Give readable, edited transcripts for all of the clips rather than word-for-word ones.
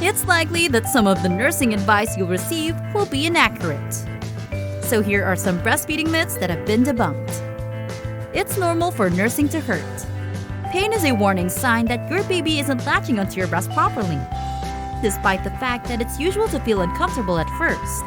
it's likely that some of the nursing advice you'll receive will be inaccurate. So here are some breastfeeding myths that have been debunked. It's normal for nursing to hurt. Pain is a warning sign that your baby isn't latching onto your breast properly, despite the fact that it's usual to feel uncomfortable at first.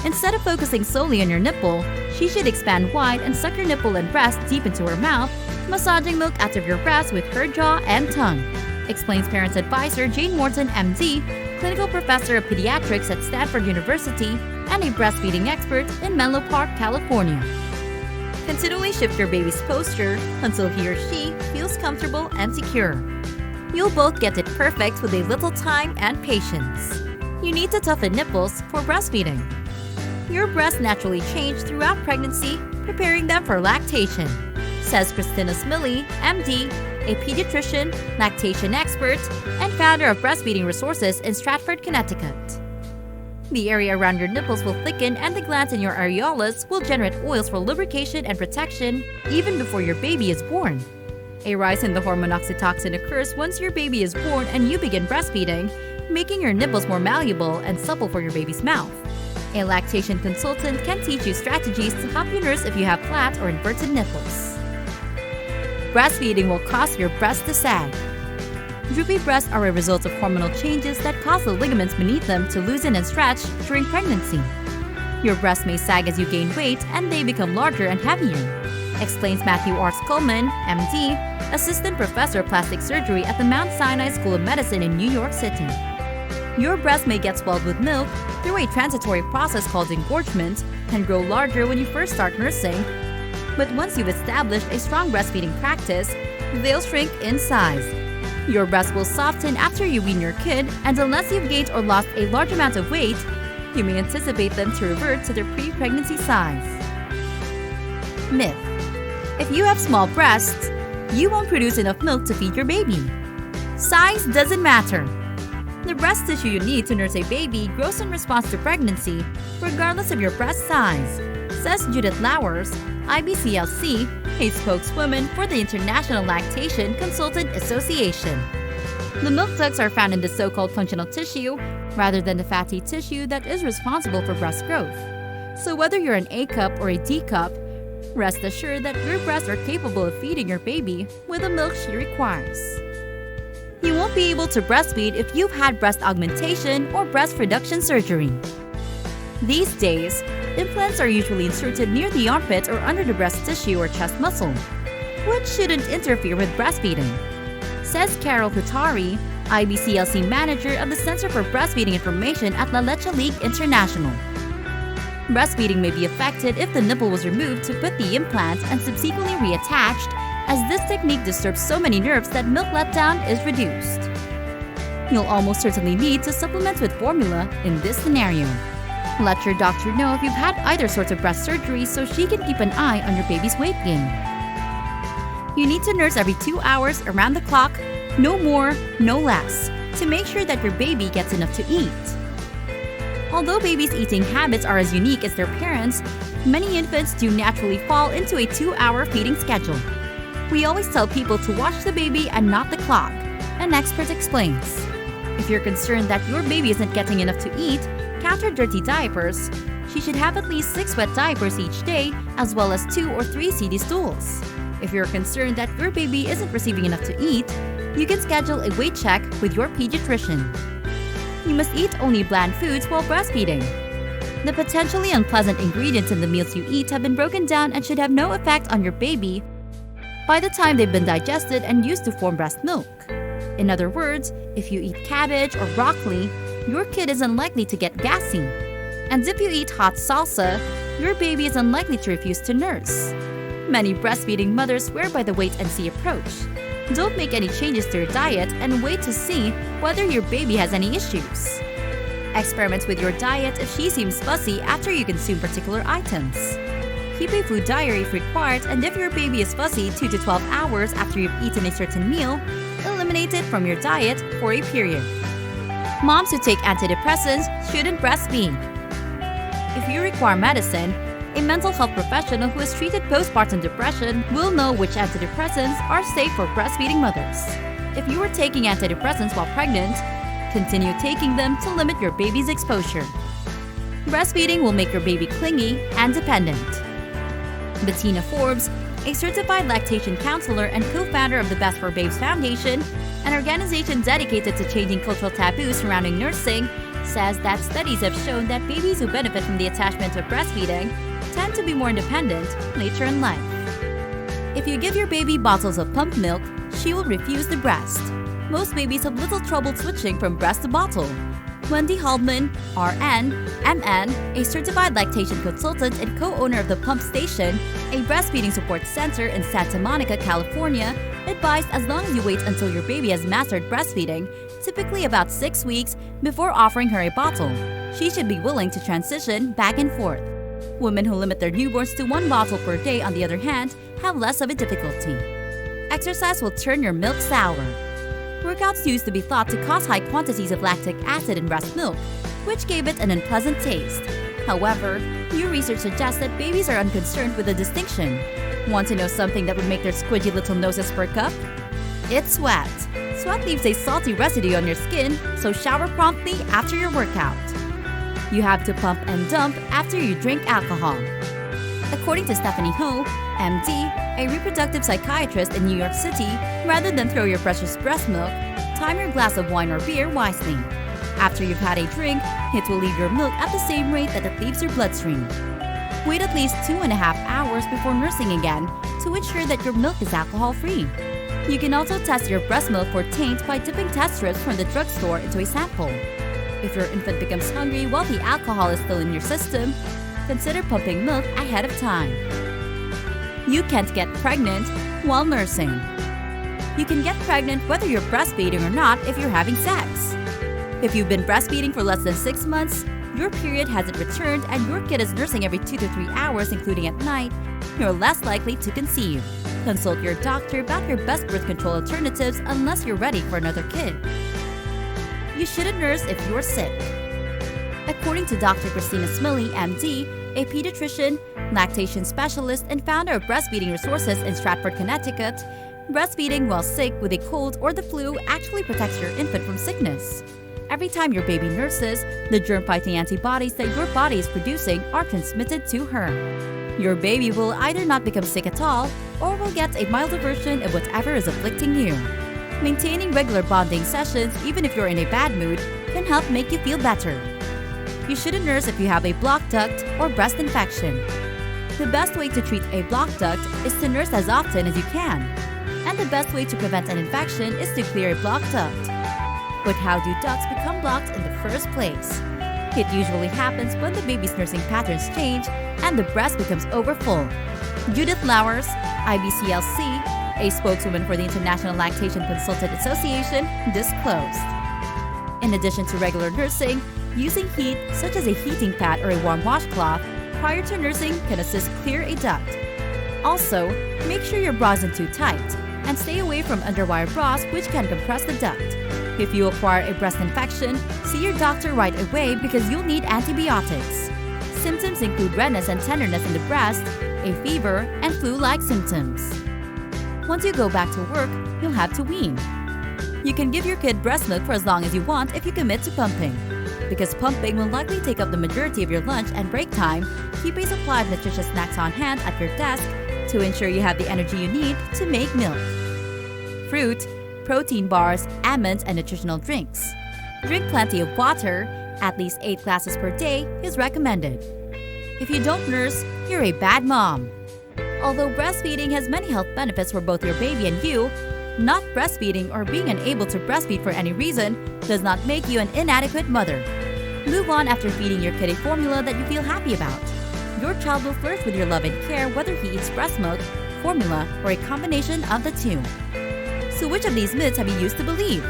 Instead of focusing solely on your nipple, she should expand wide and suck your nipple and breast deep into her mouth, massaging milk out of your breast with her jaw and tongue, explains Parents Advisor Jane Morton, MD, clinical professor of pediatrics at Stanford University and a breastfeeding expert in Menlo Park, California. Continually shift your baby's posture until he or she feels comfortable and secure. You'll both get it perfect with a little time and patience. You need to toughen nipples for breastfeeding. Your breasts naturally change throughout pregnancy, preparing them for lactation, says Christina Smiley, MD, a pediatrician, lactation expert, and founder of Breastfeeding Resources in Stratford, Connecticut. The area around your nipples will thicken and the glands in your areolas will generate oils for lubrication and protection even before your baby is born. A rise in the hormone oxytocin occurs once your baby is born and you begin breastfeeding, making your nipples more malleable and supple for your baby's mouth. A lactation consultant can teach you strategies to help you nurse if you have flat or inverted nipples. Breastfeeding will cause your breasts to sag. Droopy breasts are a result of hormonal changes that cause the ligaments beneath them to loosen and stretch during pregnancy. Your breasts may sag as you gain weight and they become larger and heavier, explains Matthew R. Skolman, MD, assistant professor of plastic surgery at the Mount Sinai School of Medicine in New York City. Your breast may get swelled with milk through a transitory process called engorgement and grow larger when you first start nursing, but once you've established a strong breastfeeding practice, they'll shrink in size. Your breasts will soften after you wean your kid, and unless you've gained or lost a large amount of weight, you may anticipate them to revert to their pre-pregnancy size. Myth: if you have small breasts, you won't produce enough milk to feed your baby. Size doesn't matter. The breast tissue you need to nurse a baby grows in response to pregnancy, regardless of your breast size, says Judith Lowers, IBCLC, a spokeswoman for the International Lactation Consultant Association. The milk ducts are found in the so-called functional tissue rather than the fatty tissue that is responsible for breast growth. So whether you're an A cup or a D cup, rest assured that your breasts are capable of feeding your baby with the milk she requires. You won't be able to breastfeed if you've had breast augmentation or breast reduction surgery. These days, implants are usually inserted near the armpit or under the breast tissue or chest muscle, which shouldn't interfere with breastfeeding, says Carol Hutari, IBCLC manager of the Center for Breastfeeding Information at La Leche League International. Breastfeeding may be affected if the nipple was removed to put the implant and subsequently reattached, as this technique disturbs so many nerves that milk letdown is reduced. You'll almost certainly need to supplement with formula in this scenario. Let your doctor know if you've had either sort of breast surgery so she can keep an eye on your baby's weight gain. You need to nurse every 2 hours around the clock, no more, no less, to make sure that your baby gets enough to eat. Although babies' eating habits are as unique as their parents, many infants do naturally fall into a 2-hour feeding schedule. We always tell people to watch the baby and not the clock, an expert explains. If you're concerned that your baby isn't getting enough to eat, counter dirty diapers. She should have at least 6 wet diapers each day, as well as 2 or 3 CD stools. If you're concerned that your baby isn't receiving enough to eat, you can schedule a weight check with your pediatrician. You must eat only bland foods while breastfeeding. The potentially unpleasant ingredients in the meals you eat have been broken down and should have no effect on your baby by the time they've been digested and used to form breast milk. In other words, if you eat cabbage or broccoli, your kid is unlikely to get gassy. And if you eat hot salsa, your baby is unlikely to refuse to nurse. Many breastfeeding mothers swear by the wait-and-see approach. Don't make any changes to your diet and wait to see whether your baby has any issues. Experiment with your diet if she seems fussy after you consume particular items. Keep a food diary if required, and if your baby is fussy 2 to 12 hours after you've eaten a certain meal, eliminate it from your diet for a period. Moms who take antidepressants shouldn't breastfeed. If you require medicine, a mental health professional who has treated postpartum depression will know which antidepressants are safe for breastfeeding mothers. If you are taking antidepressants while pregnant, Continue taking them to limit your baby's exposure. Breastfeeding will make your baby clingy and dependent. Bettina Forbes, a certified lactation counselor and co-founder of the Best for Babes Foundation, an organization dedicated to changing cultural taboos surrounding nursing, says that studies have shown that babies who benefit from the attachment of breastfeeding tend to be more independent later in life. If you give your baby bottles of pump milk, she will refuse the breast. Most babies have little trouble switching from breast to bottle. Wendy Haldeman, RN, MN, a certified lactation consultant and co-owner of the Pump Station, a breastfeeding support center in Santa Monica, California, advised as long as you wait until your baby has mastered breastfeeding, typically about 6 weeks, before offering her a bottle, she should be willing to transition back and forth. Women who limit their newborns to 1 bottle per day, on the other hand, have less of a difficulty. Exercise will turn your milk sour. Workouts used to be thought to cause high quantities of lactic acid in breast milk, which gave it an unpleasant taste. However, new research suggests that babies are unconcerned with the distinction. Want to know something that would make their squidgy little noses perk up? It's sweat. Sweat leaves a salty residue on your skin, so shower promptly after your workout. You have to pump and dump after you drink alcohol. According to Stephanie Ho, MD, a reproductive psychiatrist in New York City, rather than throw your precious breast milk, time your glass of wine or beer wisely. After you've had a drink, it will leave your milk at the same rate that it leaves your bloodstream. Wait at least 2.5 hours before nursing again to ensure that your milk is alcohol-free. You can also test your breast milk for taint by dipping test strips from the drugstore into a sample. If your infant becomes hungry while the alcohol is still in your system, consider pumping milk ahead of time. You can't get pregnant while nursing. You can get pregnant whether you're breastfeeding or not if you're having sex. If you've been breastfeeding for less than 6 months, your period hasn't returned, and your kid is nursing every 2 to 3 hours, including at night, you're less likely to conceive. Consult your doctor about your best birth control alternatives unless you're ready for another kid. You shouldn't nurse if you're sick. According to Dr. Christina Smiley, MD, a pediatrician, lactation specialist, and founder of Breastfeeding Resources in Stratford, Connecticut, breastfeeding while sick with a cold or the flu actually protects your infant from sickness. Every time your baby nurses, the germ-fighting antibodies that your body is producing are transmitted to her. Your baby will either not become sick at all or will get a milder version of whatever is afflicting you. Maintaining regular bonding sessions, even if you're in a bad mood, can help make you feel better. You shouldn't nurse if you have a blocked duct or breast infection. The best way to treat a blocked duct is to nurse as often as you can. And the best way to prevent an infection is to clear a blocked duct. But how do ducts become blocked in the first place? It usually happens when the baby's nursing patterns change and the breast becomes overfull. Judith Lowers, IBCLC, a spokeswoman for the International Lactation Consultant Association, disclosed. In addition to regular nursing, using heat, such as a heating pad or a warm washcloth, prior to nursing can assist clear a duct. Also, make sure your bra isn't too tight, and stay away from underwire bras which can compress the duct. If you acquire a breast infection, see your doctor right away because you'll need antibiotics. Symptoms include redness and tenderness in the breast, a fever, and flu-like symptoms. Once you go back to work, you'll have to wean. You can give your kid breast milk for as long as you want if you commit to pumping. Because pumping will likely take up the majority of your lunch and break time, keep a supply of nutritious snacks on hand at your desk to ensure you have the energy you need to make milk. Fruit, protein bars, almonds, and nutritional drinks. Drink plenty of water, at least 8 glasses per day is recommended. If you don't nurse, you're a bad mom. Although breastfeeding has many health benefits for both your baby and you, not breastfeeding or being unable to breastfeed for any reason does not make you an inadequate mother. Move on after feeding your kid a formula that you feel happy about. Your child will flourish with your love and care whether he eats breast milk, formula, or a combination of the two. So which of these myths have you used to believe?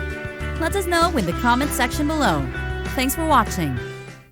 Let us know in the comments section below. Thanks for watching.